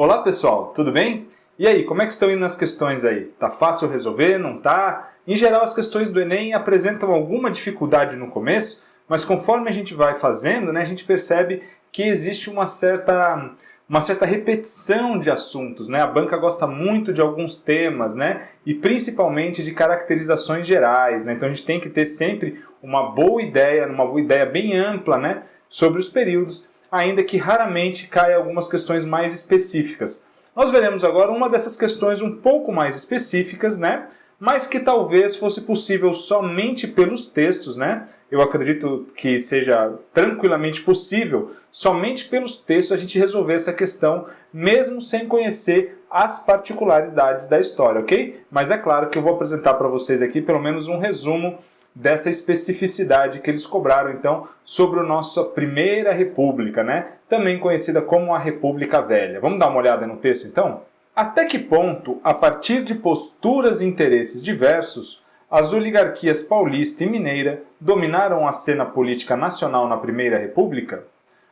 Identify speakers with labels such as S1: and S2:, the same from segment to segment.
S1: Olá pessoal, tudo bem? E aí, como é que estão indo nas questões aí? Tá fácil resolver? Não tá? Em geral, as questões do Enem apresentam alguma dificuldade no começo, mas conforme a gente vai fazendo, a gente percebe que existe uma certa repetição de assuntos, A banca gosta muito de alguns temas, E principalmente de caracterizações gerais, Então a gente tem que ter sempre uma boa ideia bem ampla, sobre os períodos, ainda que raramente caia algumas questões mais específicas. Nós veremos agora uma dessas questões um pouco mais específicas, mas que talvez fosse possível somente pelos textos, Eu acredito que seja tranquilamente possível, somente pelos textos, a gente resolver essa questão, mesmo sem conhecer as particularidades da história, ok? Mas é claro que eu vou apresentar para vocês aqui pelo menos um resumo dessa especificidade que eles cobraram, então, sobre a nossa Primeira República, Também conhecida como a República Velha. Vamos dar uma olhada no texto, então? Até que ponto, a partir de posturas e interesses diversos, as oligarquias paulista e mineira dominaram a cena política nacional na Primeira República?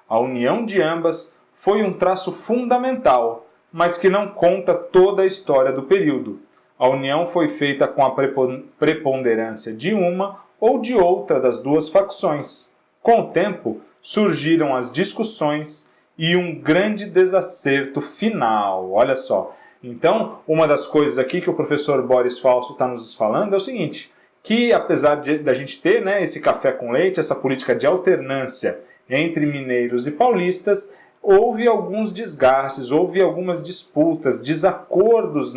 S1: A união de ambas foi um traço fundamental, mas que não conta toda a história do período. A união foi feita com a preponderância de uma ou de outra das duas facções. Com o tempo, surgiram as discussões e um grande desacerto final. Olha só. Então, uma das coisas aqui que o professor Boris Fausto está nos falando é o seguinte, que apesar da gente ter esse café com leite, essa política de alternância entre mineiros e paulistas, houve alguns desgastes, houve algumas disputas, desacordos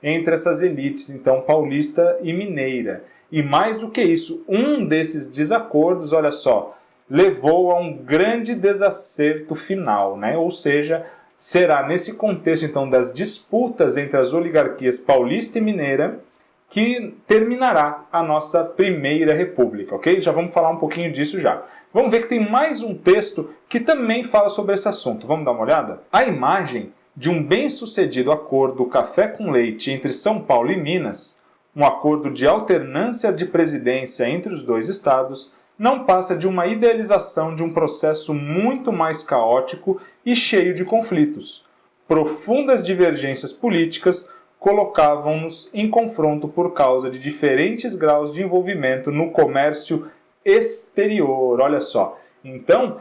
S1: entre essas elites, então paulista e mineira. E mais do que isso, um desses desacordos, olha só, levou a um grande desacerto final, Ou seja, será nesse contexto então das disputas entre as oligarquias paulista e mineira que terminará a nossa Primeira República, ok? Já vamos falar um pouquinho disso já. Vamos ver que tem mais um texto que também fala sobre esse assunto. Vamos dar uma olhada? A imagem de um bem-sucedido acordo café com leite entre São Paulo e Minas, um acordo de alternância de presidência entre os dois estados, não passa de uma idealização de um processo muito mais caótico e cheio de conflitos. Profundas divergências políticas colocavam-nos em confronto por causa de diferentes graus de envolvimento no comércio exterior. Olha só. Então,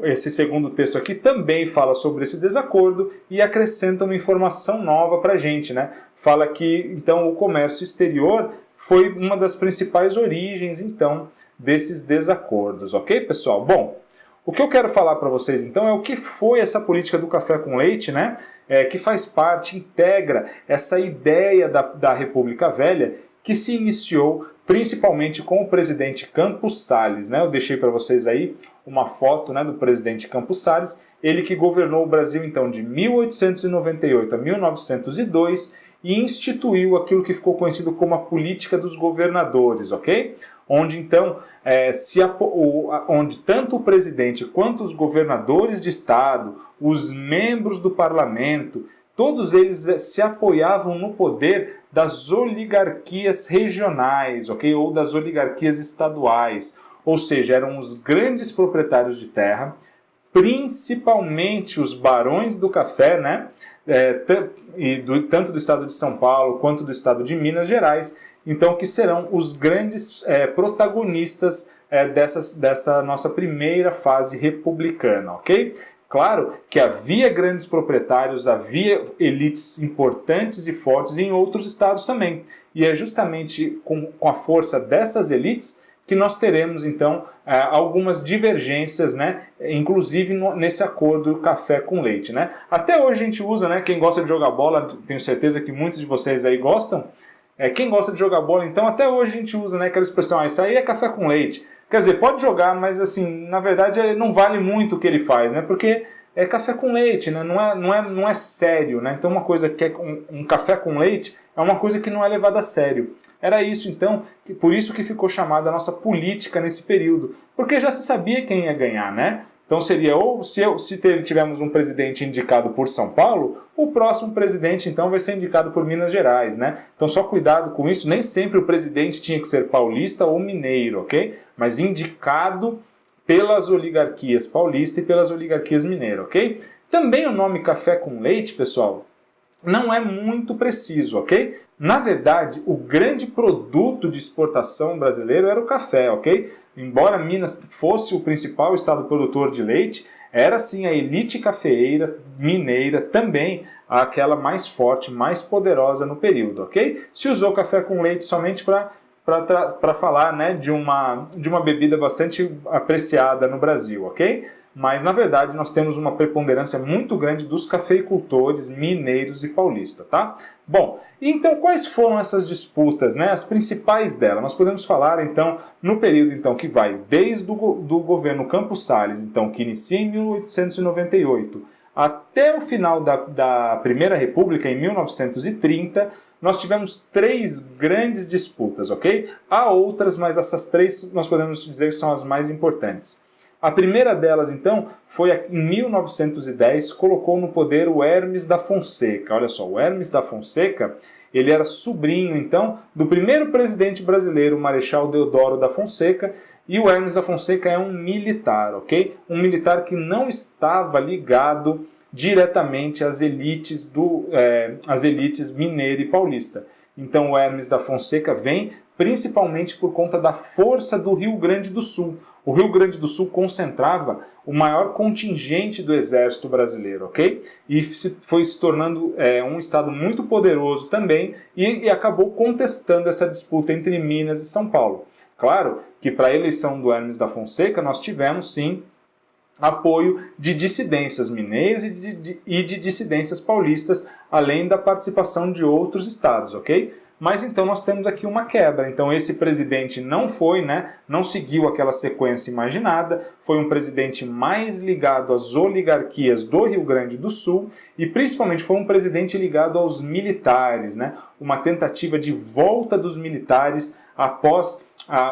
S1: esse segundo texto aqui também fala sobre esse desacordo e acrescenta uma informação nova para a gente, Fala que, então, o comércio exterior foi uma das principais origens, então, desses desacordos, ok, pessoal? Bom, o que eu quero falar para vocês, então, é o que foi essa política do café com leite, que faz parte, integra essa ideia da República Velha, que se iniciou principalmente com o presidente Campos Salles, Eu deixei para vocês aí uma foto do presidente Campos Salles, ele que governou o Brasil, então, de 1898 a 1902, e instituiu aquilo que ficou conhecido como a política dos governadores, ok? Onde, então, onde tanto o presidente quanto os governadores de estado, os membros do parlamento, todos eles se apoiavam no poder das oligarquias regionais, ok? Ou das oligarquias estaduais, ou seja, eram os grandes proprietários de terra, principalmente os barões do café, tanto do estado de São Paulo quanto do estado de Minas Gerais, então que serão os grandes protagonistas dessa nossa primeira fase republicana, ok? Claro que havia grandes proprietários, havia elites importantes e fortes em outros estados também, e é justamente com a força dessas elites que nós teremos, então, algumas divergências, inclusive nesse acordo café com leite. Até hoje a gente usa, quem gosta de jogar bola, tenho certeza que muitos de vocês aí gostam, quem gosta de jogar bola, então, até hoje a gente usa aquela expressão, isso aí é café com leite. Quer dizer, pode jogar, mas assim, na verdade não vale muito o que ele faz, Porque é café com leite, não é sério, Então uma coisa que é um café com leite é uma coisa que não é levada a sério. Era isso então, por isso que ficou chamada a nossa política nesse período, porque já se sabia quem ia ganhar, Então seria, ou se tivermos um presidente indicado por São Paulo, o próximo presidente então vai ser indicado por Minas Gerais, né? Então só cuidado com isso, nem sempre o presidente tinha que ser paulista ou mineiro, ok? Mas indicado pelas oligarquias paulista e pelas oligarquias mineiras, ok? Também o nome café com leite, pessoal, não é muito preciso, ok? Na verdade, o grande produto de exportação brasileiro era o café, ok? Embora Minas fosse o principal estado produtor de leite, era sim a elite cafeeira mineira também aquela mais forte, mais poderosa no período, ok? Se usou café com leite somente para falar, né, de uma bebida bastante apreciada no Brasil, ok? Mas, na verdade, nós temos uma preponderância muito grande dos cafeicultores mineiros e paulistas, tá? Bom, então quais foram essas disputas, né? As principais delas? Nós podemos falar, então, no período então, que vai desde do governo Campos Salles, então, que inicia em 1898, até o final da Primeira República, em 1930, nós tivemos 3 grandes disputas, ok? Há outras, mas essas 3 nós podemos dizer que são as mais importantes. A primeira delas, então, foi em 1910, colocou no poder o Hermes da Fonseca. Olha só, o Hermes da Fonseca, ele era sobrinho, então, do primeiro presidente brasileiro, o Marechal Deodoro da Fonseca, e o Hermes da Fonseca é um militar, ok? Um militar que não estava ligado diretamente às elites mineira e paulista. Então, o Hermes da Fonseca vem principalmente por conta da força do Rio Grande do Sul. O Rio Grande do Sul concentrava o maior contingente do exército brasileiro, ok? E foi se tornando um estado muito poderoso também e acabou contestando essa disputa entre Minas e São Paulo. Claro que para a eleição do Hermes da Fonseca nós tivemos sim apoio de dissidências mineiras e de dissidências paulistas, além da participação de outros estados, ok? Mas então nós temos aqui uma quebra. Então esse presidente não seguiu aquela sequência imaginada, foi um presidente mais ligado às oligarquias do Rio Grande do Sul e principalmente foi um presidente ligado aos militares, né? Uma tentativa de volta dos militares após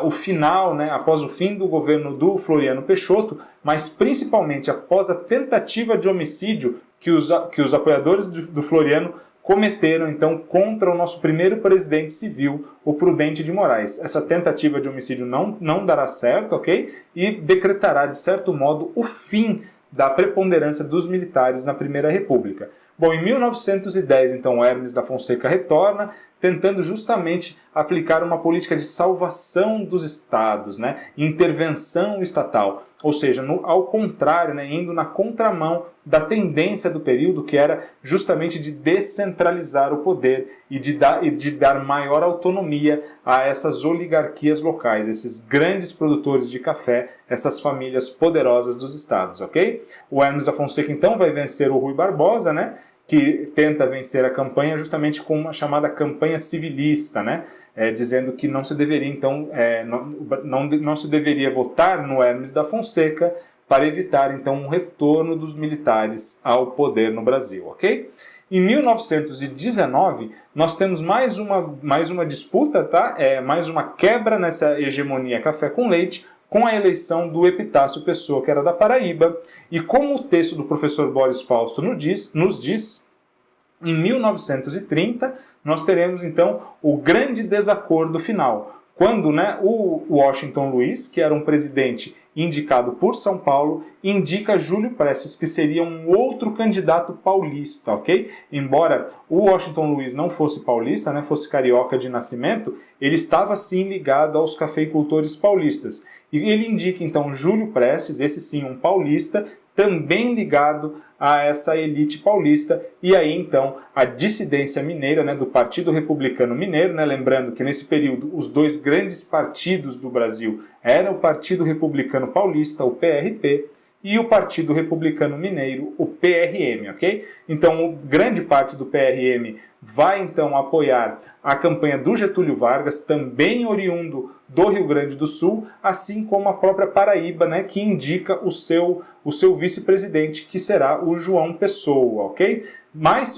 S1: o final, após o fim do governo do Floriano Peixoto, mas principalmente após a tentativa de homicídio que os apoiadores do Floriano cometeram, então, contra o nosso primeiro presidente civil, o Prudente de Moraes. Essa tentativa de homicídio não dará certo, ok? E decretará, de certo modo, o fim da preponderância dos militares na Primeira República. Bom, em 1910, então, Hermes da Fonseca retorna, tentando justamente aplicar uma política de salvação dos estados, intervenção estatal. Ou seja, ao contrário, indo na contramão da tendência do período, que era justamente de descentralizar o poder e de dar maior autonomia a essas oligarquias locais, esses grandes produtores de café, essas famílias poderosas dos estados, ok? O Hermes da Fonseca, então, vai vencer o Rui Barbosa, que tenta vencer a campanha justamente com uma chamada campanha civilista, dizendo que não se deveria, então, não se deveria votar no Hermes da Fonseca para evitar, então, um retorno dos militares ao poder no Brasil, ok? Em 1919, nós temos mais uma disputa, mais uma quebra nessa hegemonia café com leite, com a eleição do Epitácio Pessoa, que era da Paraíba, e como o texto do professor Boris Fausto nos diz, em 1930, nós teremos então o grande desacordo final, quando o Washington Luiz, que era um presidente indicado por São Paulo, indica Júlio Prestes, que seria um outro candidato paulista, ok? Embora o Washington Luiz não fosse paulista, fosse carioca de nascimento, ele estava sim ligado aos cafeicultores paulistas. E ele indica então Júlio Prestes, esse sim um paulista, também ligado a essa elite paulista, e aí então a dissidência mineira, do Partido Republicano Mineiro, lembrando que nesse período os 2 grandes partidos do Brasil eram o Partido Republicano Paulista, o PRP, e o Partido Republicano Mineiro, o PRM, ok? Então, grande parte do PRM vai então apoiar a campanha do Getúlio Vargas, também oriundo do Rio Grande do Sul, assim como a própria Paraíba, que indica o seu vice-presidente, que será o João Pessoa, ok? Mas,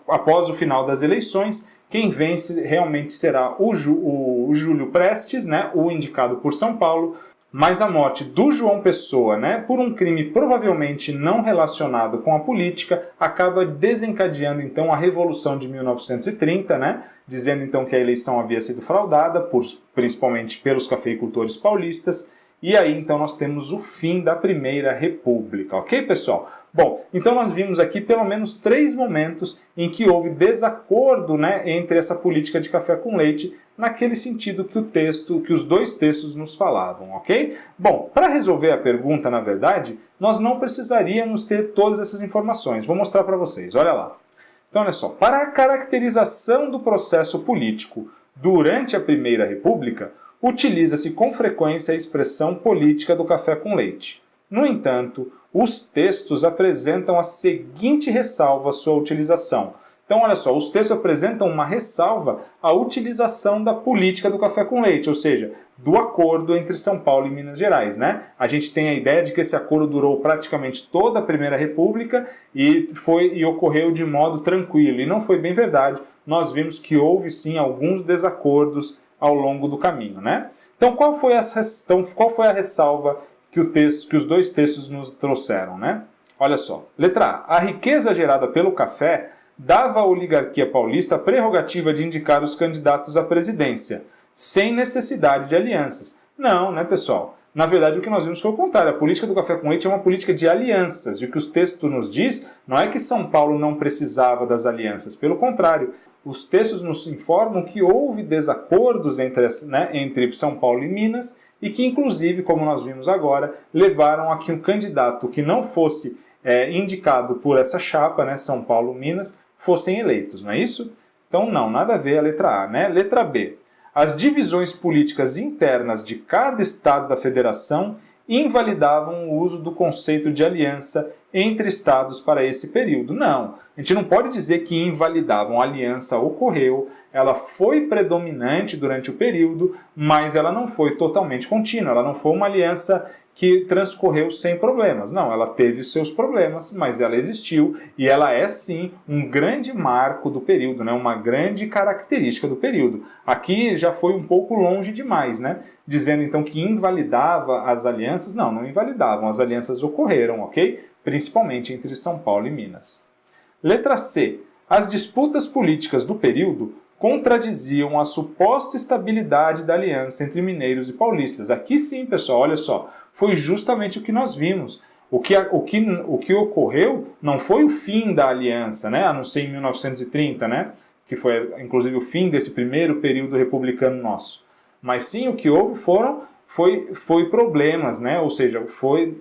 S1: após o final das eleições, quem vence realmente será o Júlio Prestes, o indicado por São Paulo, mas a morte do João Pessoa, por um crime provavelmente não relacionado com a política, acaba desencadeando então a Revolução de 1930, dizendo então que a eleição havia sido fraudada, principalmente pelos cafeicultores paulistas, e aí então nós temos o fim da Primeira República, ok, pessoal? Bom, então nós vimos aqui pelo menos 3 momentos em que houve desacordo, né, entre essa política de café com leite, naquele sentido que os 2 textos nos falavam, ok? Bom, para resolver a pergunta, na verdade, nós não precisaríamos ter todas essas informações. Vou mostrar para vocês, olha lá. Então, olha só, para a caracterização do processo político durante a Primeira República, utiliza-se com frequência a expressão política do café com leite. No entanto, os textos apresentam a seguinte ressalva à sua utilização. Então, olha só, os textos apresentam uma ressalva à utilização da política do café com leite, ou seja, do acordo entre São Paulo e Minas Gerais, né? A gente tem a ideia de que esse acordo durou praticamente toda a Primeira República e ocorreu de modo tranquilo. E não foi bem verdade. Nós vimos que houve sim alguns desacordos ao longo do caminho, né? Então, qual foi a ressalva que os 2 textos nos trouxeram, né? Olha só. Letra A. A riqueza gerada pelo café dava à oligarquia paulista a prerrogativa de indicar os candidatos à presidência, sem necessidade de alianças. Não, né, pessoal? Na verdade, o que nós vimos foi o contrário. A política do café com leite é uma política de alianças. E o que os textos nos diz não é que São Paulo não precisava das alianças. Pelo contrário, os textos nos informam que houve desacordos entre São Paulo e Minas e que, inclusive, como nós vimos agora, levaram a que um candidato que não fosse indicado por essa chapa, né, São Paulo-Minas, fossem eleitos, não é isso? Então, não, nada a ver a letra A, né? Letra B. As divisões políticas internas de cada estado da federação invalidavam o uso do conceito de aliança entre estados para esse período. Não, a gente não pode dizer que invalidavam. A aliança ocorreu, ela foi predominante durante o período, mas ela não foi totalmente contínua, ela não foi uma aliança que transcorreu sem problemas. Não, ela teve seus problemas, mas ela existiu e ela é sim um grande marco do período, né? Uma grande característica do período. Aqui já foi um pouco longe demais, né? Dizendo então que invalidava as alianças. Não, não invalidavam, as alianças ocorreram, ok? Principalmente entre São Paulo e Minas. Letra C. As disputas políticas do período contradiziam a suposta estabilidade da aliança entre mineiros e paulistas. Aqui sim, pessoal, olha só, foi justamente o que nós vimos. O que ocorreu não foi o fim da aliança, né? A não ser em 1930, né? Que foi, inclusive, o fim desse primeiro período republicano nosso. Mas sim, o que houve foi problemas, né? Ou seja,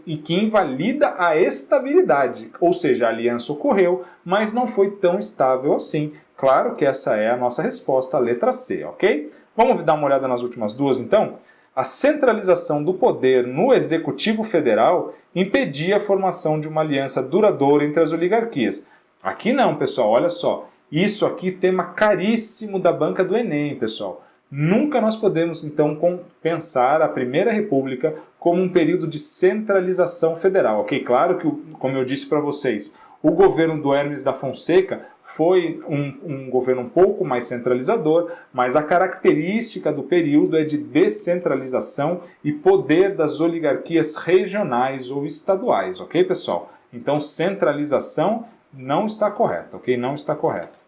S1: e que invalida a estabilidade. Ou seja, a aliança ocorreu, mas não foi tão estável assim. Claro que essa é a nossa resposta, a letra C, ok? Vamos dar uma olhada nas últimas 2, então? A centralização do poder no Executivo Federal impedia a formação de uma aliança duradoura entre as oligarquias. Aqui não, pessoal, olha só. Isso aqui é tema caríssimo da banca do Enem, pessoal. Nunca nós podemos, então, pensar a Primeira República como um período de centralização federal, ok? Claro que, como eu disse para vocês, o governo do Hermes da Fonseca foi um governo um pouco mais centralizador, mas a característica do período é de descentralização e poder das oligarquias regionais ou estaduais, ok, pessoal? Então, centralização não está correta, ok? Não está correto.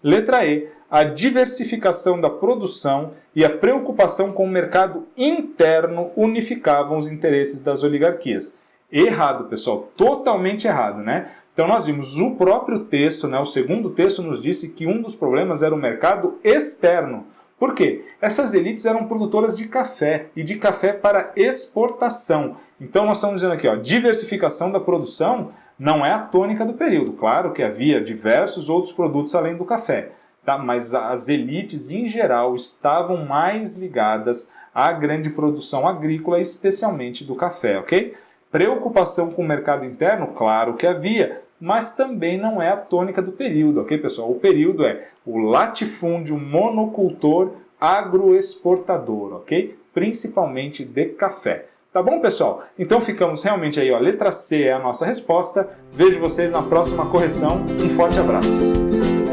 S1: Letra E. A diversificação da produção e a preocupação com o mercado interno unificavam os interesses das oligarquias. Errado, pessoal. Totalmente errado, né? Então nós vimos o próprio texto, né? O segundo texto nos disse que um dos problemas era o mercado externo. Por quê? Essas elites eram produtoras de café e de café para exportação. Então nós estamos dizendo aqui, ó, diversificação da produção não é a tônica do período. Claro que havia diversos outros produtos além do café, tá? Mas as elites em geral estavam mais ligadas à grande produção agrícola, especialmente do café, ok? Preocupação com o mercado interno, claro que havia, mas também não é a tônica do período, ok, pessoal? O período é o latifúndio monocultor agroexportador, ok? Principalmente de café. Tá bom, pessoal? Então ficamos realmente aí, ó, letra C é a nossa resposta. Vejo vocês na próxima correção. Um forte abraço.